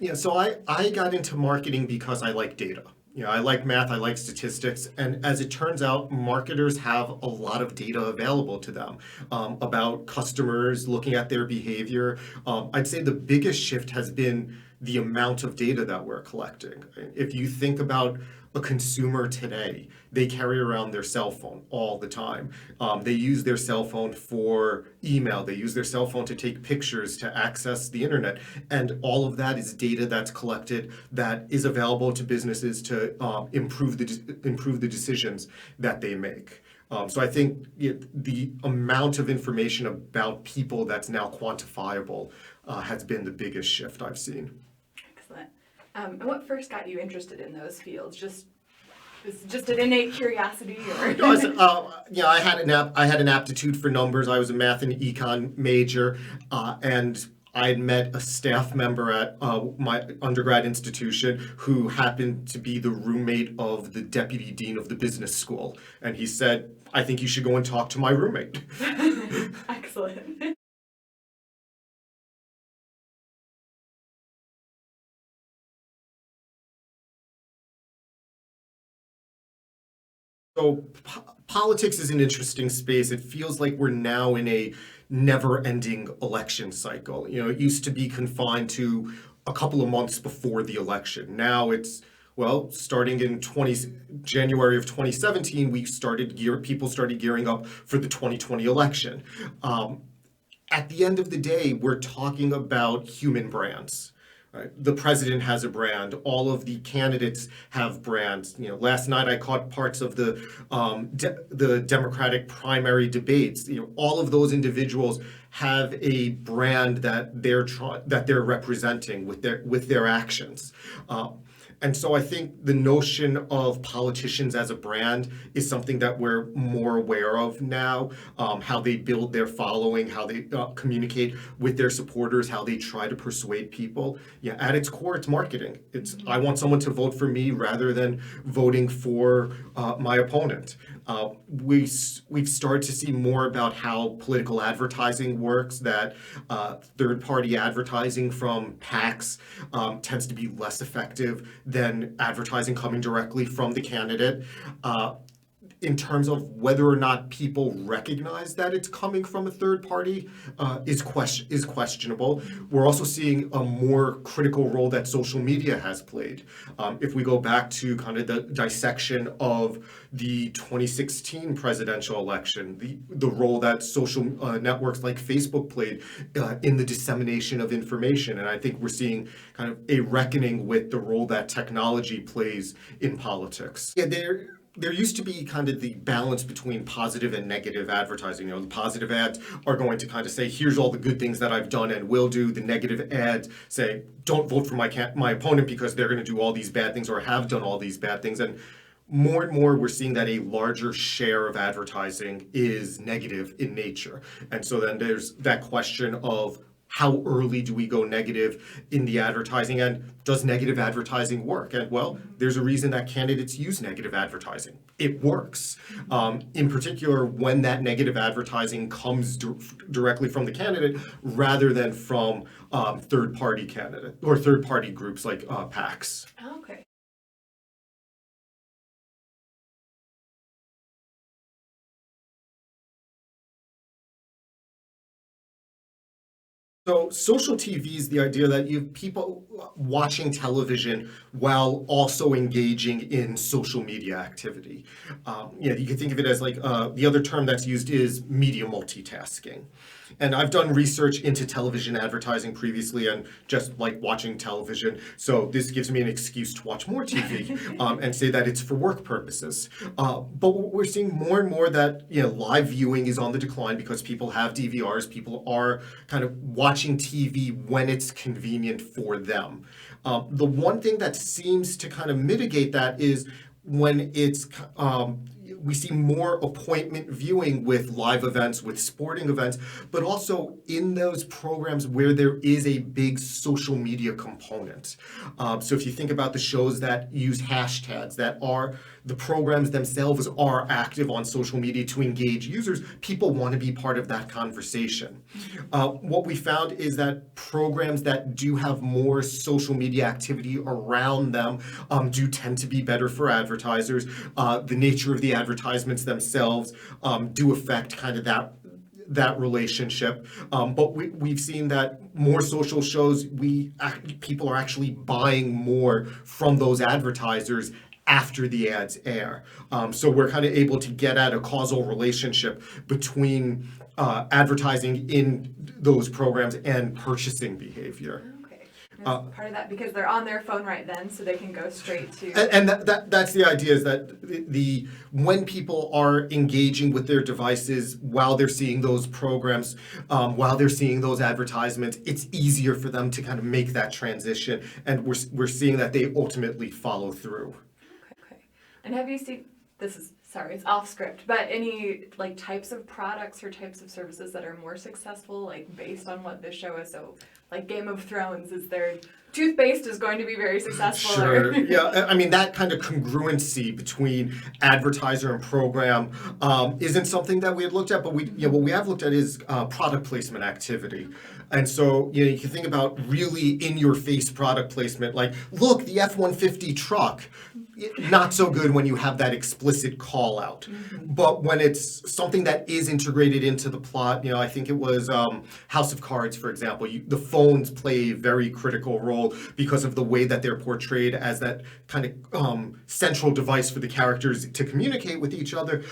Yeah, so I got into marketing because I like data. I like math, I like statistics, and as it turns out, marketers have a lot of data available to them about customers, looking at their behavior. I'd say the biggest shift has been the amount of data that we're collecting. If you think about a consumer today, they carry around their cell phone all the time. They use their cell phone for email, they use their cell phone to take pictures, to access the internet, and all of that is data that's collected that is available to businesses to improve the decisions that they make. So I think the amount of information about people that's now quantifiable has been the biggest shift I've seen. Excellent. And what first got you interested in those fields? Just an innate curiosity, or? No, I had an aptitude for numbers. I was a math and econ major, and I had met a staff member at my undergrad institution who happened to be the roommate of the deputy dean of the business school, and he said, "I think you should go and talk to my roommate." Excellent. So politics is an interesting space. It feels like we're now in a never-ending election cycle. It used to be confined to a couple of months before the election. Now it's, well, starting in January of 2017, people started gearing up for the 2020 election. At the end of the day, we're talking about human brands. Right? The president has a brand. All of the candidates have brands. Last night I caught parts of the Democratic primary debates. All of those individuals have a brand that they're representing with their actions. And so I think the notion of politicians as a brand is something that we're more aware of now, how they build their following, how they communicate with their supporters, how they try to persuade people. Yeah, at its core, it's marketing. I want someone to vote for me rather than voting for my opponent. We've started to see more about how political advertising works, that third-party advertising from PACs tends to be less effective than advertising coming directly from the candidate. In terms of whether or not people recognize that it's coming from a third party is questionable. We're also seeing a more critical role that social media has played. If we go back to kind of the dissection of the 2016 presidential election, the role that social networks like Facebook played in the dissemination of information. And I think we're seeing kind of a reckoning with the role that technology plays in politics. Yeah, there used to be kind of the balance between positive and negative advertising. The positive ads are going to kind of say, here's all the good things that I've done and will do. The negative ads say, don't vote for my opponent because they're going to do all these bad things or have done all these bad things. And more and more, we're seeing that a larger share of advertising is negative in nature. And so then there's that question of, how early do we go negative in the advertising, and does negative advertising work? And well, there's a reason that candidates use negative advertising. It works. In particular, when that negative advertising comes directly from the candidate rather than from third-party candidate or third-party groups like PACs. Okay. So social TV is the idea that you have people watching television while also engaging in social media activity. You can think of it as like the other term that's used is media multitasking. And I've done research into television advertising previously and just like watching television. So this gives me an excuse to watch more TV and say that it's for work purposes. But we're seeing more and more that live viewing is on the decline because people have DVRs. People are kind of watching TV when it's convenient for them. The one thing that seems to kind of mitigate that is when it's we see more appointment viewing with live events, with sporting events, but also in those programs where there is a big social media component. So if you think about the shows that use hashtags, the programs themselves are active on social media to engage users, people want to be part of that conversation. What we found is that programs that do have more social media activity around them do tend to be better for advertisers. The nature of the advertisements themselves do affect kind of that relationship. But we've seen that more social shows, people are actually buying more from those advertisers after the ads air. So we're kind of able to get at a causal relationship between advertising in those programs and purchasing behavior. Okay. And part of that because they're on their phone right then, so they can go straight to. And that's the idea, is that when people are engaging with their devices while they're seeing those programs, while they're seeing those advertisements, it's easier for them to kind of make that transition, and we're seeing that they ultimately follow through. Okay. And have you seen, sorry, it's off script, but any like types of products or types of services that are more successful, like based on what this show is? So like Game of Thrones, is there toothpaste is going to be very successful? Sure. Yeah. I mean, that kind of congruency between advertiser and program isn't something that we had looked at, but what we have looked at is product placement activity. And so, you can think about really in-your-face product placement, like, look, the F-150 truck. Not so good when you have that explicit call out. But when it's something that is integrated into the plot, I think it was House of Cards, for example, the phones play a very critical role because of the way that they're portrayed as that kind of central device for the characters to communicate with each other.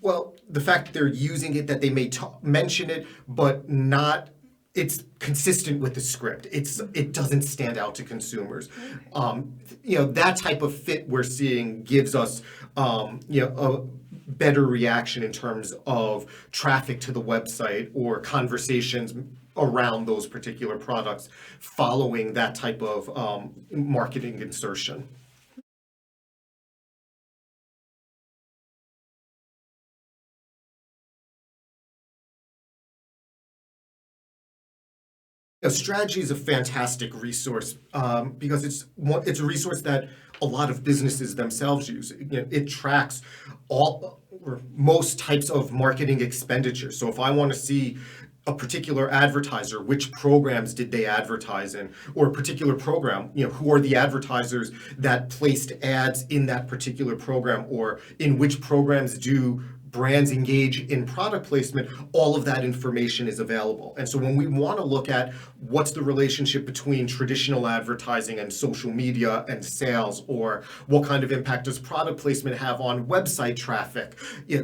Well, the fact that they're using it, that they may mention it, but not, it's consistent with the script. It doesn't stand out to consumers. That type of fit we're seeing gives us, a better reaction in terms of traffic to the website or conversations around those particular products following that type of marketing insertion. Strategy is a fantastic resource because it's a resource that a lot of businesses themselves use. It tracks all or most types of marketing expenditures. So if I want to see a particular advertiser, which programs did they advertise in, or a particular program, who are the advertisers that placed ads in that particular program, or in which programs do brands engage in product placement, all of that information is available. And so when we want to look at what's the relationship between traditional advertising and social media and sales, or what kind of impact does product placement have on website traffic,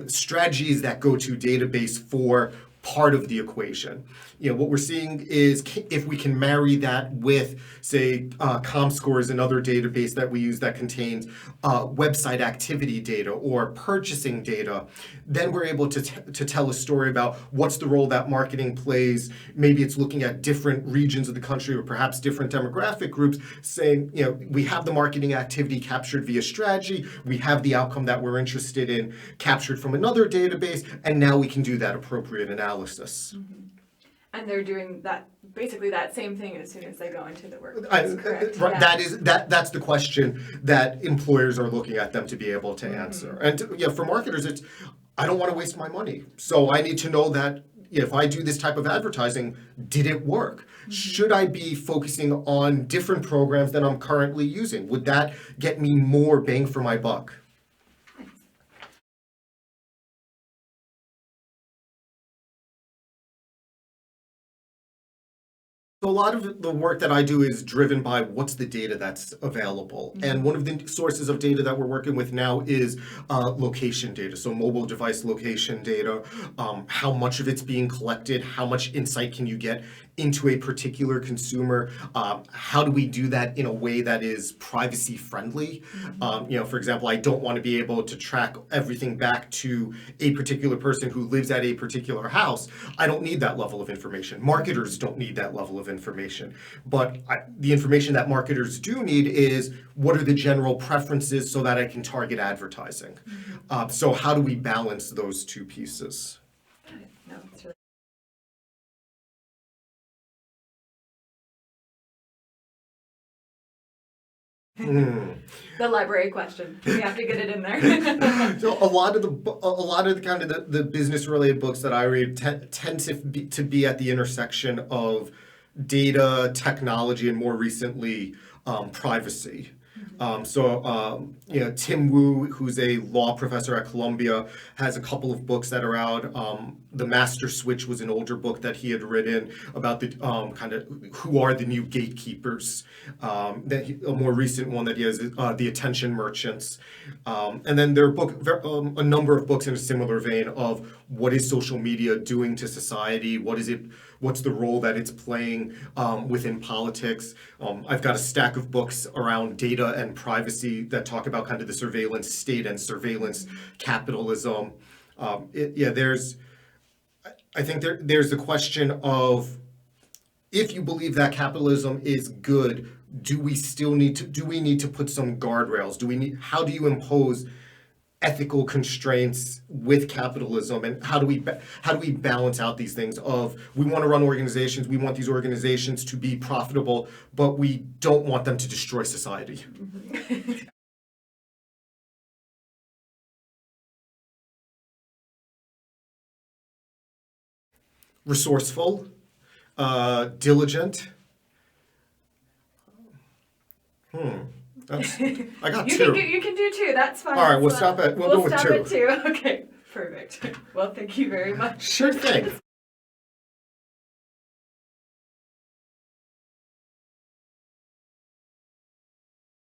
strategies that go-to database for part of the equation. What we're seeing is if we can marry that with, say, ComScore is another database that we use that contains website activity data or purchasing data, then we're able to tell a story about what's the role that marketing plays. Maybe it's looking at different regions of the country or perhaps different demographic groups, saying, we have the marketing activity captured via strategy, we have the outcome that we're interested in captured from another database, and now we can do that appropriate analysis. And they're doing that, basically that same thing as soon as they go into the workplace, correct? Right, Yeah. that's the question that employers are looking at them to be able to answer. And for marketers, I don't want to waste my money. So I need to know that if I do this type of advertising, did it work? Should I be focusing on different programs than I'm currently using? Would that get me more bang for my buck? So a lot of the work that I do is driven by what's the data that's available. And one of the sources of data that we're working with now is location data. So mobile device location data, how much of it's being collected, how much insight can you get into a particular consumer, how do we do that in a way that is privacy friendly? For example, I don't want to be able to track everything back to a particular person who lives at a particular house. I don't need that level of information. Marketers don't need that level of information. But the information that marketers do need is what are the general preferences so that I can target advertising. So how do we balance those two pieces? No, it's really The library question. We have to get it in there. So a lot of the kind of the business related books that I read tend to be at the intersection of data, technology, and more recently, privacy. Tim Wu, who's a law professor at Columbia, has a couple of books that are out. The Master Switch was an older book that he had written about the kind of who are the new gatekeepers. A more recent one that he has is The Attention Merchants. And then there are a number of books in a similar vein of what is social media doing to society, what's the role that it's playing within politics. I've got a stack of books around data and privacy that talk about kind of the surveillance state and surveillance capitalism. I think there's the question of, if you believe that capitalism is good, do we need to put some guardrails? How do you impose ethical constraints with capitalism, and how do we balance out these things of, we want to run organizations, we want these organizations to be profitable, but we don't want them to destroy society. Resourceful, diligent. I got two. You can do two. That's fine. All right, we'll go with two. Stop at two. Okay, perfect. Well, thank you very much. Sure thing.